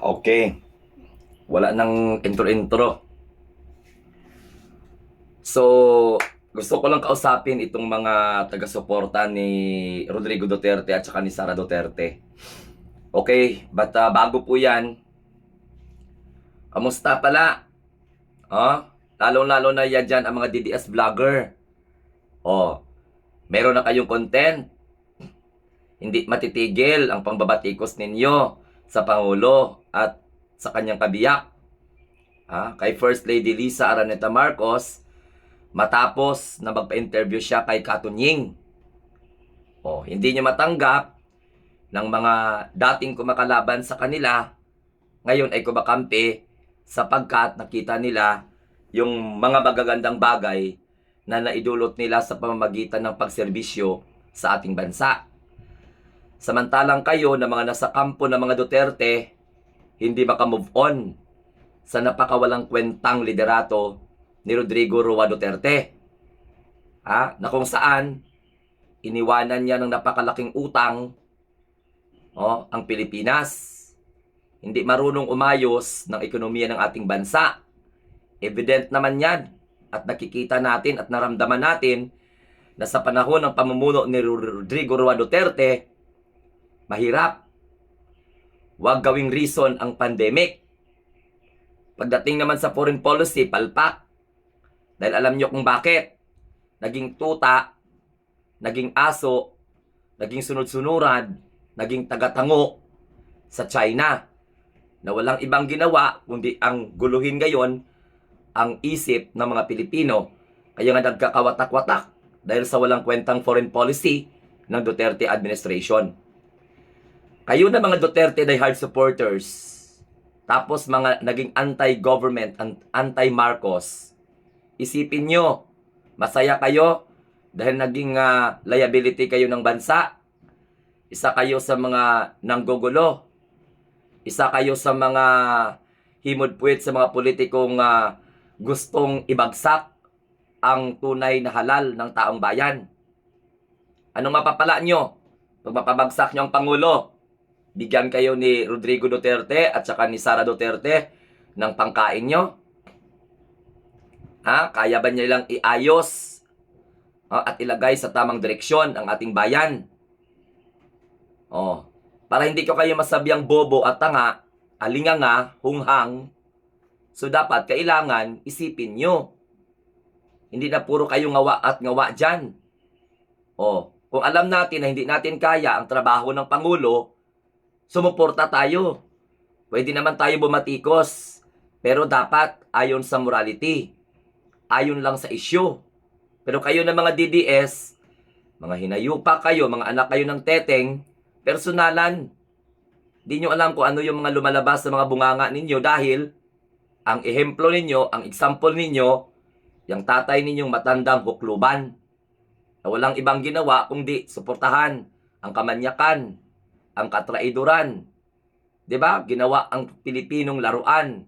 Okay, wala nang intro-intro. So, gusto ko lang kausapin itong mga taga-suporta ni Rodrigo Duterte at saka ni Sara Duterte. Okay, but bago po yan, kamusta pala? Oh, lalong-lalo na yan dyan ang mga DDS vlogger. Oh, meron na kayong content. Hindi matitigil ang pambabatikos ninyo sa Pangulo at sa kanyang kabiyak. Kay First Lady Lisa Araneta Marcos, matapos na magpa-interview siya kay Katunying. Hindi niya matanggap ng mga dating kumakalaban sa kanila, ngayon ay kumakampi sapagkat nakita nila yung mga magagandang bagay na naidulot nila sa pamamagitan ng pagserbisyo sa ating bansa. Samantalang kayo na mga nasa kampo ng mga Duterte, hindi makamove on sa napakawalang kwentang liderato ni Rodrigo Roa Duterte. Na kung saan iniwanan niya ng napakalaking utang ang Pilipinas. Hindi marunong umayos ng ekonomiya ng ating bansa. Evident naman yan at nakikita natin at naramdaman natin na sa panahon ng pamumuno ni Rodrigo Roa Duterte, mahirap. Huwag gawing reason ang pandemic. Pagdating naman sa foreign policy, palpak. Dahil alam nyo kung bakit. Naging tuta, naging aso, naging sunod-sunurad, naging tagatango sa China. Na walang ibang ginawa, kundi ang guluhin ngayon ang isip ng mga Pilipino. Kaya nga nagkakawatak-watak dahil sa walang kwentang foreign policy ng Duterte administration. Kayo na mga Duterte diehard supporters, tapos mga naging anti-government, anti-Marcos, isipin nyo, masaya kayo dahil naging liability kayo ng bansa. Isa kayo sa mga nanggugulo. Isa kayo sa mga himod-puwit sa mga politikong gustong ibagsak ang tunay na halal ng taong bayan. Anong mapapala nyo? Pag mapabagsak nyo ang Pangulo, bigyan kayo ni Rodrigo Duterte at saka ni Sara Duterte ng pangkain nyo? Kaya ba nilang iayos at ilagay sa tamang direksyon ang ating bayan? Para hindi ko kayo masabiang bobo at tanga, alinganga, hunghang, so dapat kailangan isipin nyo. Hindi na puro kayo ngawa at ngawa dyan. Kung alam natin na hindi natin kaya ang trabaho ng Pangulo, sumuporta tayo. Pwede naman tayo bumatikos, pero dapat ayon sa morality. Ayon lang sa issue. Pero kayo na mga DDS, mga hinayupa kayo, mga anak kayo ng teteng, personalan. Di nyo alam kung ano yung mga lumalabas sa mga bunganga ninyo dahil ang ehemplo ninyo, ang example ninyo, yung tatay ninyong matandang hukluban na walang ibang ginawa kundi suportahan ang kamanyakan, ang katraiduran. 'Di ba? Ginawa ang Pilipinong laruan.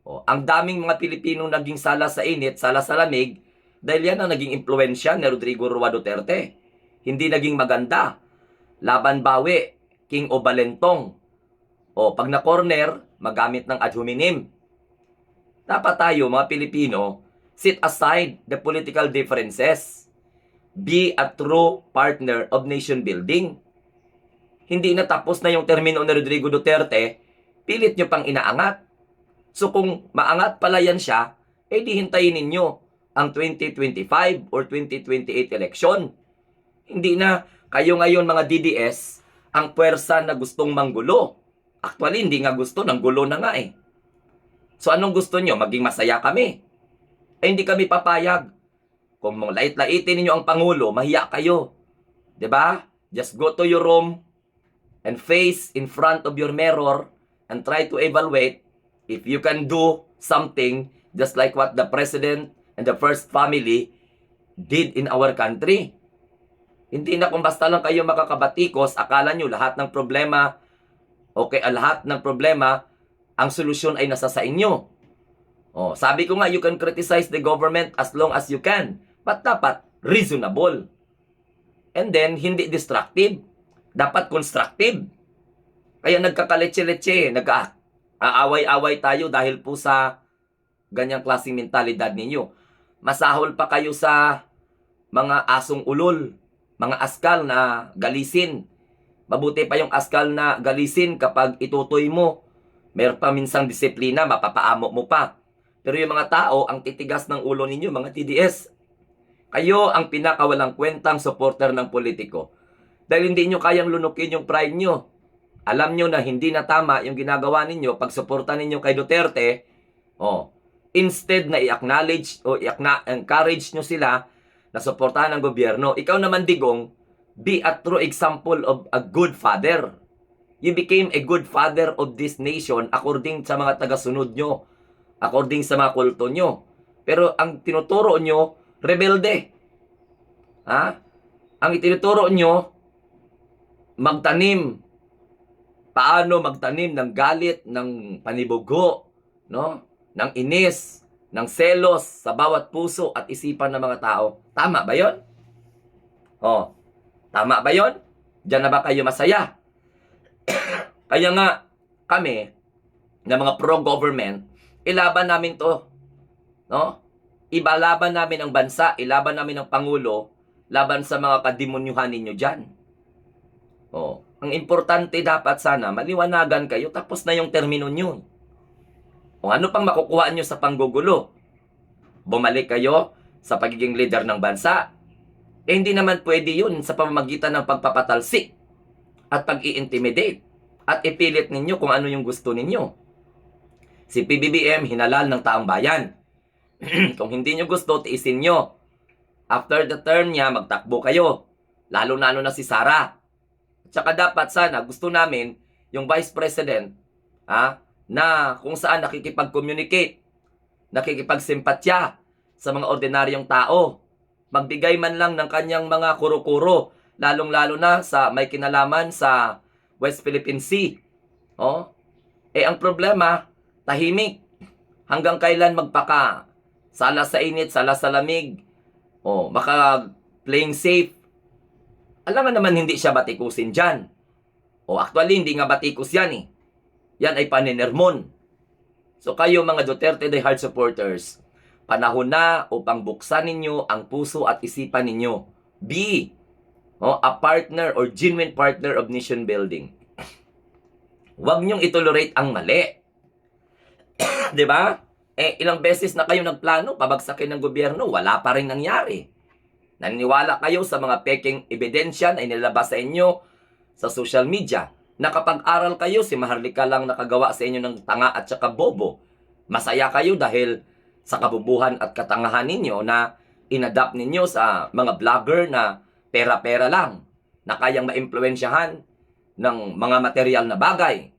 Ang daming mga Pilipinong naging sala sa init, sala sa lamig, dahil yan ang naging impluwensya ni Rodrigo Roa Duterte. Hindi naging maganda. Laban bawi, king o balentong. Pag na-corner, magamit ng ad hominem. Dapat tayo, mga Pilipino, sit aside the political differences. Be a true partner of nation building. Hindi na tapos na yung termino ni Rodrigo Duterte, pilit nyo pang inaangat. So kung maangat pala yan siya, di hintayin ninyo ang 2025 or 2028 election. Hindi na kayo ngayon mga DDS ang puwersa na gustong manggulo. Actually, hindi nga gusto, ng gulo na nga eh. So anong gusto nyo? Maging masaya kami? Hindi kami papayag. Kung lait-laitin ninyo ang Pangulo, mahiya kayo. 'Di ba? Just go to your room and face in front of your mirror and try to evaluate if you can do something just like what the President and the First Family did in our country. Hindi na kung basta lang kayo makakabatikos, akala nyo lahat ng problema, lahat ng problema, ang solusyon ay nasa sa inyo. Sabi ko nga, you can criticize the government as long as you can. But dapat reasonable. And then, hindi destructive. Dapat constructive. Kaya nagkakaletse-letse, nag-aaway-away tayo dahil po sa ganyang klaseng mentalidad ninyo. Masahol pa kayo sa mga asong ulol, mga askal na galisin. Mabuti pa yung askal na galisin kapag itutoy mo. Meron pa minsang disiplina, mapapaamo mo pa. Pero yung mga tao, ang titigas ng ulo ninyo, mga TDS, kayo ang pinakawalang kwentang supporter ng politiko. Dahil hindi nyo kayang lunukin yung pride nyo. Alam nyo na hindi na tama yung ginagawa ninyo pag suporta ninyo kay Duterte, instead na i-acknowledge o i-encourage nyo sila na suportahan ng gobyerno, ikaw naman, Digong, be a true example of a good father. You became a good father of this nation according sa mga tagasunod nyo, according sa mga kulto nyo. Pero ang tinuturo nyo, rebelde. Ang itinuturo nyo, magtanim. Paano magtanim ng galit, ng panibugo, no? Ng inis, ng selos sa bawat puso at isipan ng mga tao. Tama ba yon? Tama ba yon? Diyan na ba kayo masaya? Kaya nga, kami, na mga pro-government, ilaban namin to. No? Ibalaban namin ang bansa, ilaban namin ang Pangulo, laban sa mga kademonyuhan ninyo dyan. Ang importante dapat sana, maliwanagan kayo, tapos na yung termino nyo. O ano pang makukuha nyo sa panggugulo? Bumalik kayo sa pagiging leader ng bansa. Hindi naman pwede yun sa pamamagitan ng pagpapatalsik at pag-i-intimidate at ipilit ninyo kung ano yung gusto ninyo. Si PBBM hinalal ng taong bayan. Kung hindi nyo gusto, tiisin nyo. After the term niya, magtakbo kayo. Lalo na si Sara. Tsaka dapat sana, gusto namin, yung Vice President, na kung saan nakikipag-communicate, nakikipag-simpatya sa mga ordinaryong tao. Magbigay man lang ng kanyang mga kuro-kuro, lalong-lalo na sa may kinalaman sa West Philippine Sea. Ang problema, tahimik. Hanggang kailan magpaka? Sala sa init, sala sa lamig. Baka playing safe. Alam naman hindi siya batikusin dyan. Actually, hindi nga batikos yan eh. Yan ay paninermon. So kayo mga Duterte Die Hard supporters, panahon na upang buksan ninyo ang puso at isipan ninyo. Be a partner or genuine partner of nation building. Huwag niyong itolerate ang mali. Diba? Ilang beses na kayo nagplano, pabagsakin ng gobyerno, wala pa rin nangyari. Naniniwala kayo sa mga peking ebidensya na inilabas sa inyo sa social media. Nakapag-aral kayo, si Maharlika lang nakagawa sa inyo ng tanga at saka bobo. Masaya kayo dahil sa kabubuhan at katangahan ninyo na inadapt ninyo sa mga vlogger na pera-pera lang, na kayang maimpluwensyahan ng mga material na bagay.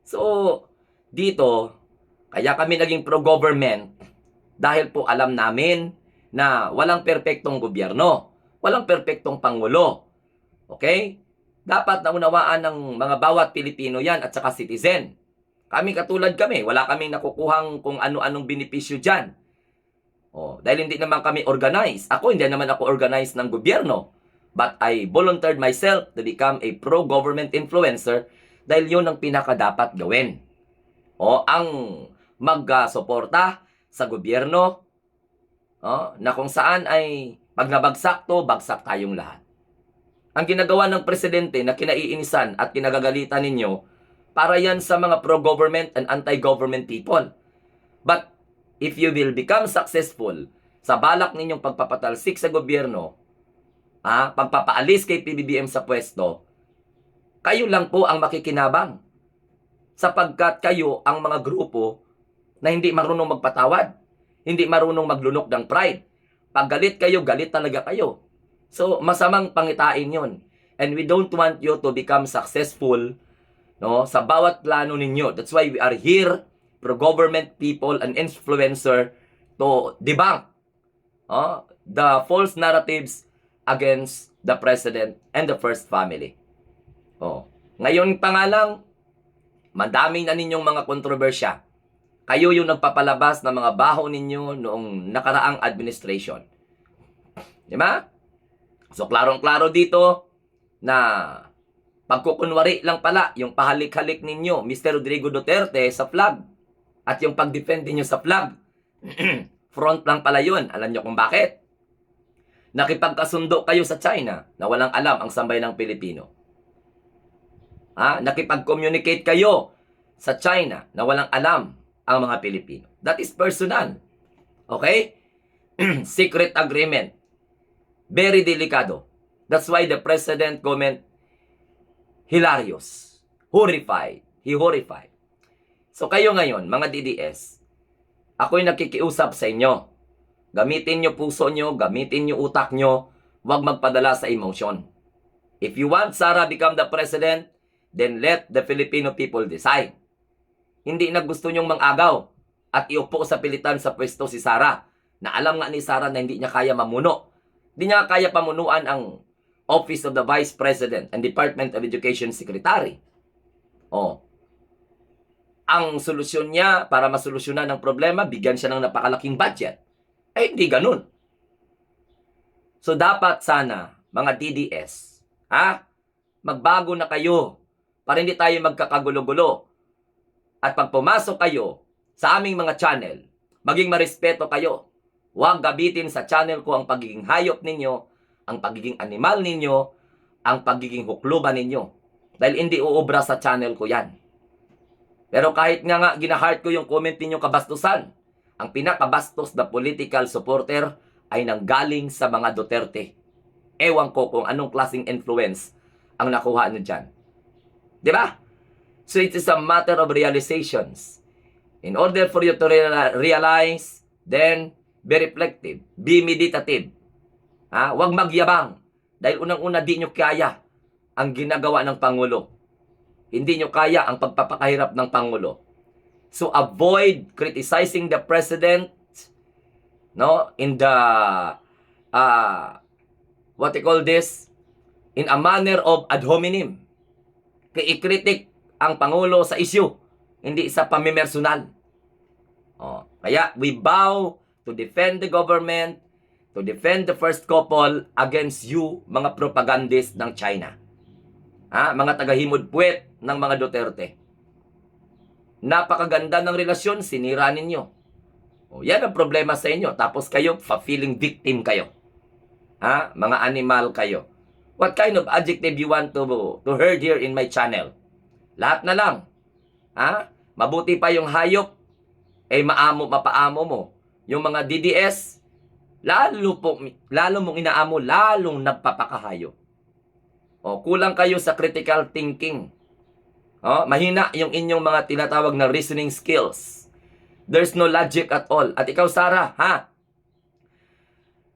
So, dito, kaya kami naging pro-government dahil po alam namin na walang perpektong gobyerno, walang perpektong pangulo. Okay? Dapat naunawaan ng mga bawat Pilipino yan at saka citizen. Kami katulad kami, wala kaming nakukuhang kung ano-anong benepisyo dyan. Dahil hindi naman kami organized. Ako, hindi naman ako organized ng gobyerno. But I volunteered myself to become a pro-government influencer dahil yun ang pinakadapat gawin. Ang mag-suporta sa gobyerno, na kung saan ay pag nabagsak to, bagsak tayong lahat. Ang ginagawa ng presidente na kinaiinisan at kinagagalitan ninyo, para yan sa mga pro-government and anti-government people. But if you will become successful sa balak ninyong pagpapatalsik sa gobyerno, pagpapaalis kay PBBM sa pwesto, kayo lang po ang makikinabang. Sapagkat kayo ang mga grupo na hindi marunong magpatawad. Hindi marunong maglunok ng pride. Pag galit kayo, galit talaga kayo. So, masamang pangitain yon. And we don't want you to become successful, sa bawat plano ninyo. That's why we are here, pro-government people and influencer, to debunk the false narratives against the president and the first family. Ngayon pa nga lang, madami na ninyong mga kontrobersya. Kayo yung nagpapalabas ng mga baho ninyo noong nakaraang administration. Diba? So, klarong-klaro dito na Pagkukunwari lang pala yung pahalik-halik ninyo, Mr. Rodrigo Duterte, sa flag. At yung pag-defend ninyo sa flag, front lang pala yun. Alam nyo kung bakit? Nakipagkasundo kayo sa China na walang alam ang sambay ng Pilipino. Nakipag-communicate kayo sa China na walang alam ang mga Pilipino. That is personal. Okay? Secret agreement. Very delikado. That's why the president comment, hilarious. Horrified. He horrified. So kayo ngayon, mga DDS, ako'y nakikiusap sa inyo. Gamitin nyo puso nyo, gamitin nyo utak nyo, huwag magpadala sa emotion. If you want Sara become the president, then let the Filipino people decide. Hindi na gusto nyong mang-agaw at iupo sa pilitan sa pwesto si Sara, na alam nga ni Sara na hindi niya kaya mamuno. Hindi niya kaya pamunuan ang Office of the Vice President and Department of Education Secretary. Ang solusyon niya para masolusyonan ang problema, bigyan siya ng napakalaking budget. Hindi ganun. So, dapat sana, mga DDS, magbago na kayo para hindi tayo magkakagulo-gulo. At pag pumasok kayo sa aming mga channel, maging marespeto kayo. Huwag gabitin sa channel ko ang pagiging hayop ninyo, ang pagiging animal ninyo, ang pagiging hukluban ninyo. Dahil hindi uubra sa channel ko yan. Pero kahit nga ginaheart ko yung comment ninyo kabastusan, ang pinakabastos na political supporter ay nanggaling sa mga Duterte. Ewan ko kung anong klaseng influence ang nakuha nyo dyan. Diba? So it is a matter of realizations. In order for you to realize, then be reflective, be meditative. Huwag magyabang. Dahil unang-una di nyo kaya ang ginagawa ng Pangulo. Hindi nyo kaya ang pagpapakahirap ng Pangulo. So avoid criticizing the president, in the what you call this, in a manner of ad hominem. I-critic ang Pangulo sa issue, hindi sa pamimersonal. Kaya we vow to defend the government, to defend the first couple against you, mga propagandist ng China. Mga tagahimod puwet ng mga Duterte. Napakaganda ng relasyon, sinira ninyo. Yan ang problema sa inyo. Tapos kayo, feeling victim kayo. Mga animal kayo. What kind of adjective you want to heard here in my channel? Lahat na lang. Mabuti pa yung hayop, mapaamo mo. Yung mga DDS, lalo mong inaamo, lalong nagpapakahayop. Kulang kayo sa critical thinking. Mahina yung inyong mga tinatawag na reasoning skills. There's no logic at all. At ikaw, Sara,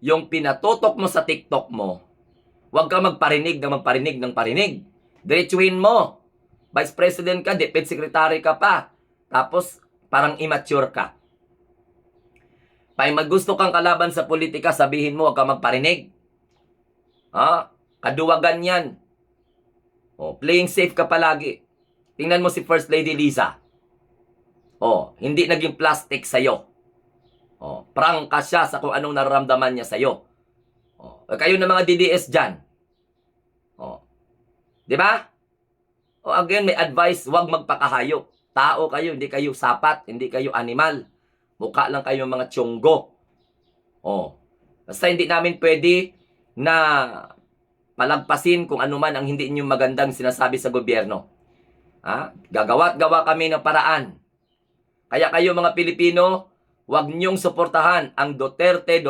yung pinatutok mo sa TikTok mo, huwag ka magparinig ng parinig. Diretsuhin mo. Vice President ka, Deputy Secretary ka pa. Tapos, parang immature ka. Pag maggusto kang kalaban sa politika, sabihin mo, huwag ka magparinig. Kaduwagan yan. Playing safe ka palagi. Tingnan mo si First Lady Liza. Hindi naging plastic sa'yo. Prangka siya sa kung anong nararamdaman niya sa'yo. Kayo na mga DDS dyan. Diba? Again, may advice, huwag magpakahayop. Tao kayo, hindi kayo sapat, hindi kayo animal. Mukha lang kayo mga tiyonggo. Basta hindi namin pwede na palagpasin kung ano man ang hindi niyo magandang sinasabi sa gobyerno. Gagawa't-gawa kami ng paraan. Kaya kayo mga Pilipino, huwag niyong suportahan ang Duterte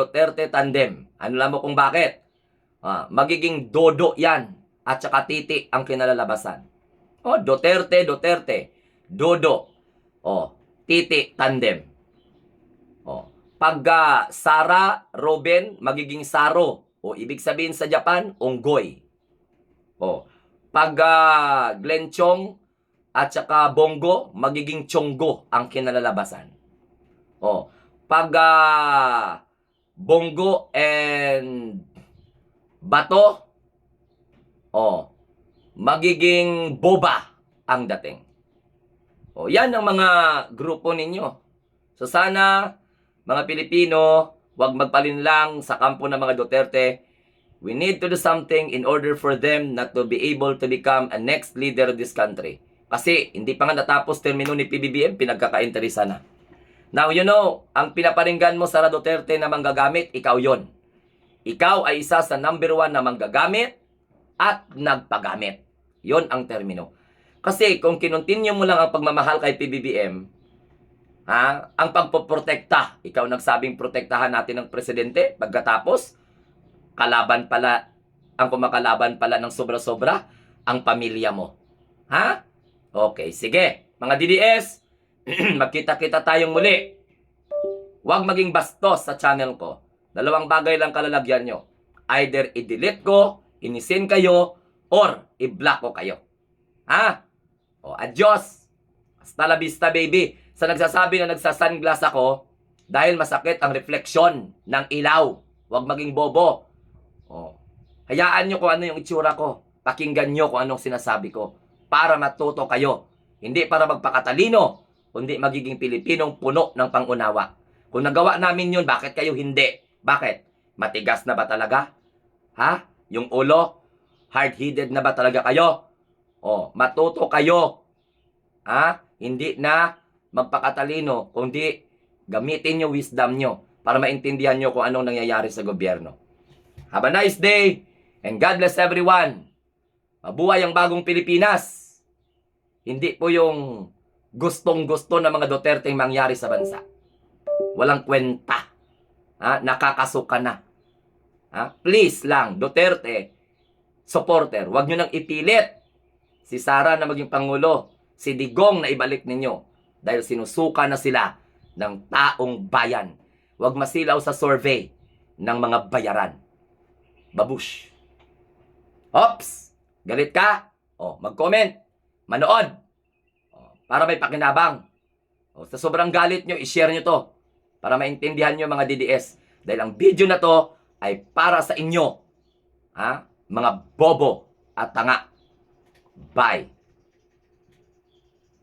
tandem. Ano lang mo kung bakit? Magiging dodo yan at saka titi ang kinalalabasan. Duterte, dodo, titi tandem. Pag Sara, Robin, magiging Saro. Ibig sabihin sa Japan, unggoy. Pag Glenn Chong at saka Bongo, magiging Chonggo ang kinalalabasan. Pag Bongo and Bato, magiging Boba ang dating. Yan ang mga grupo ninyo. So sana, mga Pilipino, huwag magpalinlang sa kampo ng mga Duterte. We need to do something in order for them not to be able to become a next leader of this country. Kasi hindi pa nga natapos termino ni PBBM, pinagkakainteresa na. Now, you know, ang pinaparinggan mo, Sara Duterte, na manggagamit, ikaw yon. Ikaw ay isa sa number 1 na manggagamit at nagpagamit. Yon ang termino. Kasi kung kinontinue mo lang ang pagmamahal kay PBBM, ang pagpoprotekta, ikaw nagsabing protektahan natin ng presidente, pagkatapos, kalaban pala, ang kumakalaban pala ng sobra-sobra, ang pamilya mo. Ha? Okay, sige. Mga DDS, magkita-kita tayong muli. Huwag maging bastos sa channel ko. 2 bagay lang kalalagyan nyo. Either i-delete ko, inisin kayo, or i-block ko kayo. Ha? O, adios. Hasta la vista, baby. Sa nagsasabi na nagsasunglass ako, dahil masakit ang refleksyon ng ilaw. Huwag maging bobo. O, hayaan nyo kung ano yung itsura ko. Pakinggan nyo kung anong sinasabi ko. Para matuto kayo. Hindi para magpakatalino, kundi magiging Pilipinong puno ng pangunawa. Kung nagawa namin yun, bakit kayo hindi? Bakit? Matigas na ba talaga? Ha? Yung ulo? Hard-headed na ba talaga kayo? O, matuto kayo. Ha? Hindi na magpakatalino, kundi gamitin nyo wisdom nyo para maintindihan nyo kung anong nangyayari sa gobyerno. Have a nice day, and God bless everyone. Mabuhay ang bagong Pilipinas. Hindi po yung gustong-gusto ng mga Duterte mangyari sa bansa. Walang kwenta. Nakakasuka na. Please lang, Duterte, supporter, wag nyo nang ipilit si Sara na maging Pangulo, si Digong na ibalik ninyo dahil sinusuka na sila ng taong bayan. Wag masilaw sa survey ng mga bayaran. Babush. Ops! Galit ka? Mag-comment. Manood. Para may pakinabang. Sa sobrang galit nyo, i-share nyo to para maintindihan nyo mga DDS. Dahil ang video na to ay para sa inyo. Mga bobo at tanga. Bye.